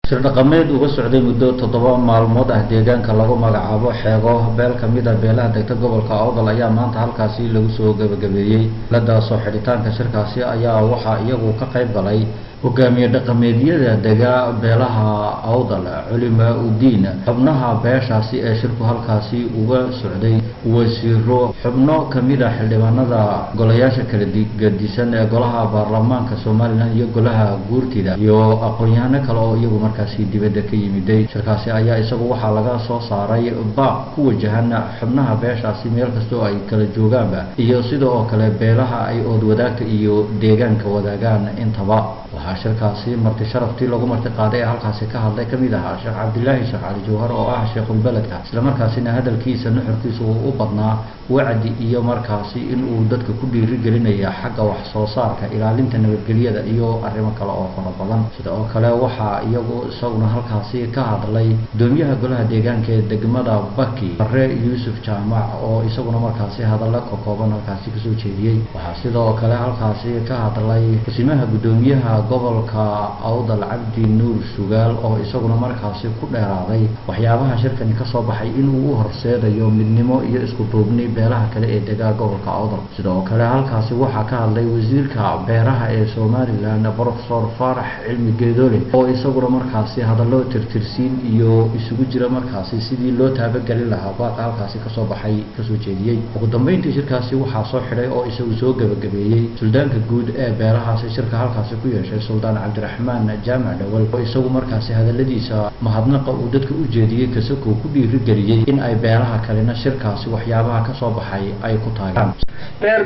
shir dhaqameed uga socday muddo 7 maalmood ah deegaanka lagu magacaabo xeego beel kamid ah beelaha degta gobolka Awdal ayaa maanta halkaasi lagu soo gabagabeeyay la soo xiritaanka shirkaasi ayaa waxa iyagu ka qayb galay hogaamiye dhaqameedyada dega beelaha Awdal culimo u diin xubnaha beeshaasi ee shirku halkaasi uga socday wasiiro xubno kamid ah xildhibaanada golayaasha kala gedisan ee golaha baarlamaanka Soomaaliland iyo golaha guurtida iyo aqoon-yahano kale oo iyagu markaasi dibadda ka yimiday shirkaasi ayaa isagu waxa laga soo saaray baaq ku wajahan xubnaha beeshaasi meel kasta oo ay kala joogaanba iyo sidoo kale beelaha ay ood wadaagta iyo deegaanka wadaagaan intaba waxaa shirkaasi marti sharaftii lagu marti qaaday halkaasi ka hadlay kamid ah Sheekh Cabdullaahi Sheekh Ali Jawhar oo ah sheekul beledka isla markaasina hadalkiisa nuxurkiisu u badnaa wacdi iyo markaasi in uu dadka ku dhiirigelinayo xagga wax soo saarka ilaalinta nabadgelyada iyo arrimo kale oo fara badan sidoo kale waxa iyagu isaguna halkaasi ka hadlay doomiyaha golaha deegaanka ee degmada Baki Bare Yuusuf Jaamac oo isaguna markaasi hadallo ka kooban halkaasi ka soo jeediyay waxa sidoo kale halkaasi ka hadlay kusimaha gudoomiyaha gobolka Awdal Cabdi Nuur Sugaal oo isaguna markaasi ku dheeraaday waxyaabaha shirkani ka soo baxay in uu horseedayo midnimo iyo isku duubni beelaha kale ee deegaanka gobolka Awdal sidoo kale halkaasi waxa ka hadlay wasiirka beeraha ee Soomaaliland Professor Farax Cilmi Geedole oo isaguna markaasi hadallo tirtirsiin iyo isugu jira markaasi sidii loo taabagelin lahaa baaqo halkaasi ka soo baxay ka soo jeediyay ugu dambeyntii shirkaasi waxa soo xiray oo isagu soo gabagabeeyay suldaanka guud ee beerahaasi shirka halkaasi ku yeeshay Sultan Cabdiraxmaan Jaamac Dawal oo isagu markaasi hadaladiisa mahadnaqa uu dadka u jeediyay kasoo ku dhiirigeliyay in ay beeraha kalena shirkaasi waxyaabaha ka soo baxay ay ku taageeraan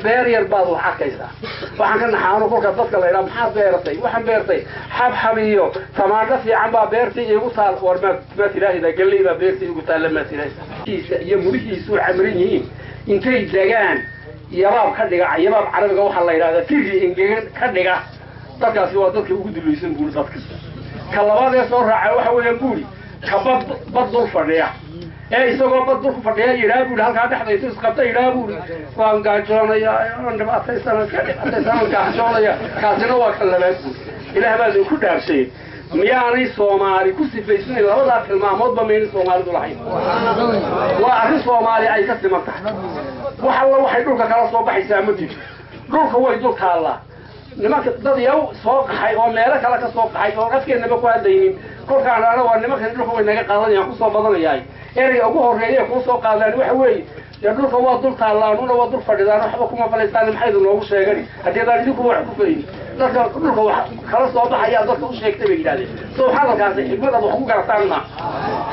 beer yar baad wax arkaysaa waxaan ka naxaano kolka dadka la yiraahdo maxaa beertay waxaan beertay xab iyo tamaandho fiican baa beertay igu taal war ma tilaahida galeyda beertay igu taal lama tilaahida iyo murihiisu camrin yihiin intay degaan yabaab ka dhiga yabaab carabiga waxa la yiraahdaa tiri ingegan ka dhiga dadkaasi waa dadka ugu dulaysan buur dadka ka labaad ee soo raacay waxa weeyaan buuri ka bad dul fadhiya ee isagoo bad dul fadhiya ilaa buuri halka dhaxdaysa isqabtay ilaa buuri waan gaajoonaya aan dhibaataysan gaajoonaya kaasina waa kan labaad buuri ilaah baa ku dhaafshay miyaanay Soomaali ku sifaysan labada tilmaamoodba meeyay Soomaalidu lahayn waa arrin Soomaali ay ka timaatay waxa la waxay dhulka kala soo baxaysaa ma jirto dhulka way dul taala nimanka dad yaw soo qaxay oo meelo kale ka soo qaxay oo qafkeennaba ku hadlaynin kolkaan ana waa nimanka dhulka way naga qaadanayaan ku soo badanayay ereyga ugu horeeya ku soo qaadaan waxa weeye dhulka waa dul taalaanuna waa dul fadhidaan waxba kuma faleystaan maxay noogu sheegani hadii dad idinku wax ku fahmin dadka dhulka wax kala soo baxaya dadka u sheegtay bay yiraahdeen soo hadalkaasi xigmada wax ku garataan ma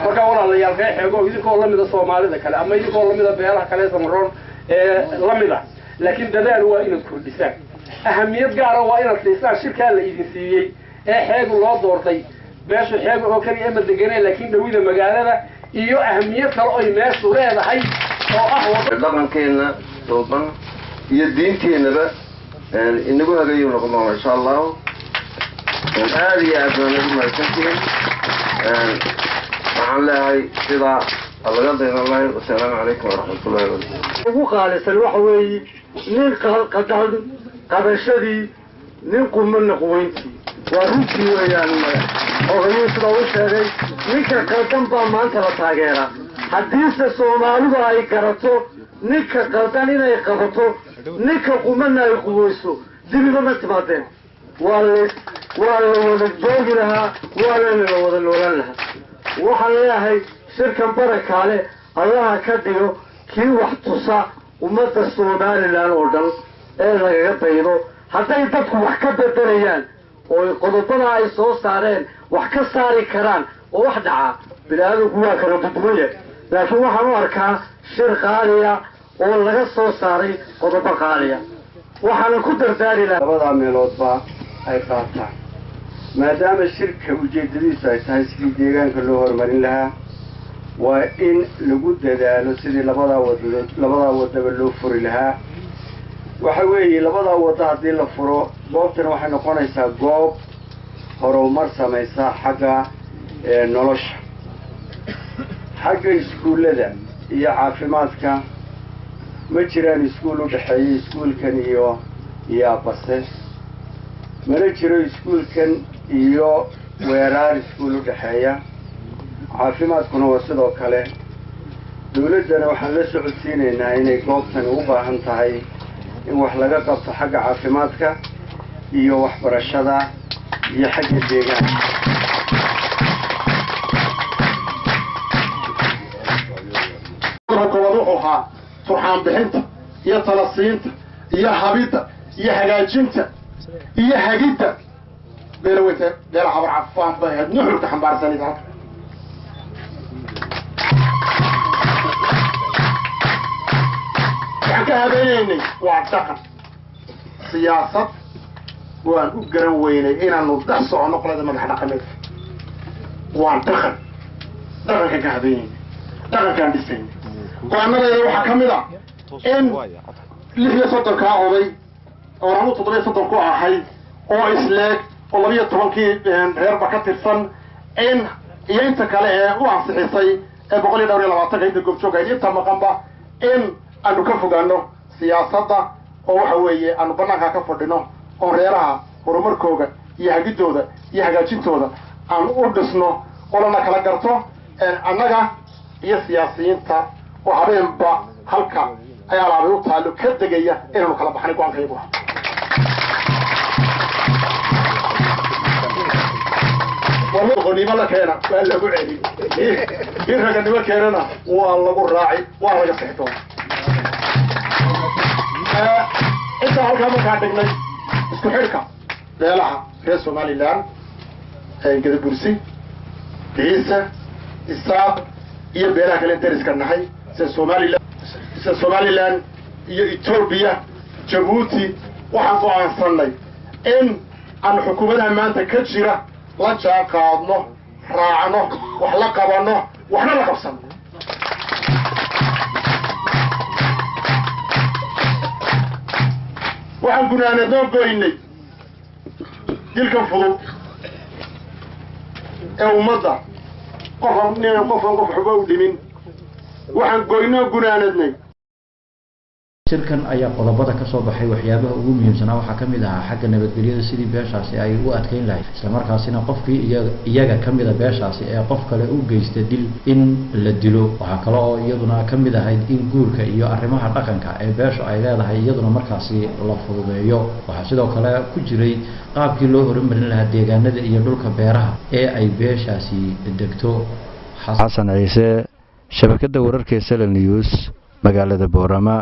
marka walaalayaal xeego idinkoo lamida Soomaalida kale ama idinkoo lamida beelaha kale samaroon lamida laakiin dadaal waa inaad kordhisaan أهمية قارة وإن الإسلام شركة اللي يدسيي حاجة الله دورتي باش حاجة هو كان يأمل دجاني لكن لو إذا مجالنا إيو أهمية كلا أي ناس ولا حي أو أهوى طبعا كنا طبعا يدين كنا بقى إنه هذا يوم رقمه إن شاء الله هذه أبناء المركزين وعلى هاي صدا الله يرضى الله والسلام عليكم ورحمة الله وبركاته. أبو خالد الوحوي نلقى قدر qabashadii ninku mana quweyntii waa runtii weeyaan ogayiisda u sheegay ninka qaldan baa maanta la taageeraa haddiise Soomaalidu ay garato ninka qaldan inay qabato ninka qumana ay quweyso dibida ma timaadeen waa la wada joogi lahaa waa la wada noolaan lahaa waxaan leeyahay shirkan barakaale allaha ka dhigo kii wax tusa ummadda Soomaaliland oo dhan ee laga baydo haday dadku wax ka bedelayaan oo qodobada ay soo saareen wax ka saari karaan oo wax dhaca bilaadu kuwa kala duduwaya laakiin waxaan u arkaa shir qaaliya oo laga soo saaray qodobo qaaliya waxaan ku dardaari lahaa labada meeloodba ay qaataan maadaama shirka ujeedadiisu ay tahay sidii deegaanka loo horumarin lahaa waa in lagu dadaalo sidii labada wadaba loo furi lahaa waxa weeye labada wada hadii la furo goobtana waxay noqonaysaa goob horumar samaysa xagga nolosha xagga iskuulada iyo caafimaadka ma jiraan iskuul u dhaxeeyo iskuulkan iyo base mana jiro iskuulkan iyo weeraar iskuul u dhexeeya caafimaadkuna waa sidoo kale dawladdana waxaan la socodsiinaynaa inay goobtani u baahan tahay in wax laga qabto xagga caafimaadka iyo waxbarashada iyo xagga deegaanka wuxuuhaa turxaan bixinta iyo talasiinta iyo habidda iyo hagaajinta iyo hagidda beelaweyta beela habar cafaan bay ahayd nuxurka xambaarsanid halka waxaan ka habeenaynay waa dhaqan siyaasad waan u garan weynay inaanu dhex socono qolada madax dhaqameedka waa dhaqankaan ka habeenaynay dhaqankaan dhisaynay go-aanadeeda waxaa ka mid a in 66 oday oo anu 7 ku ahay oo isleeg oo 12 reerba ka tirsan in iyo inta kale ee u ansixisay ee 122 inta goobjooga inta maqanba in aanu ka fogaano siyaasadda oo waxa weeye aanu banaanka ka fadhino oo reeraha horumarkooda iyo hagidooda iyo hagaajintooda aan u dhisno qolana kala garto annaga iyo siyaasiyiinta oo habeenba halka ay alaabay u taalo ka degaya inaanu kala baxnay go-aankaygu warqonimo la keena waa lagu celi in raganimo keenana waa lagu raaci waa laga sexdo inta halkaa markaa dhignay isku xidhka beelaha reer somaliland gadabursi ciise isaaq iyo beelaha kale dariska nahay sida somaliland iyo etoobiya jabuuti waxaan go-aansanay in aan xukuumadaha maanta ka jira la jaan qaadno raacno wax la qabano waxna la qabsano waxaan gunaanadoo goynay dilkan fudud ee ummadda qofan qof xuba u dhimin waxaan goynoo gunaanadnay shirkan ayaa qodobada ka soo baxay waxyaabaha ugu muhiimsanaa waxaa ka mid ahaa xagga nabadgelyada sidii beeshaasi ay u adkeyn lahayd isla markaasina qofkii iyaga ka mida beeshaasi ee qof kale u geysta dil in la dilo waxaa kale oo iyaduna ka mid ahayd in guurka iyo arrimaha dhaqanka ee beesha ay leedahay iyaduna markaasi la fududeeyo waxaa sidoo kale ku jiray qaabkii loo horumarin lahaa deegaanada iyo dhulka beeraha ee ay beeshaasi degto. xasan ciise, shabakadda wararka ee Sal News, magaalada Boorama.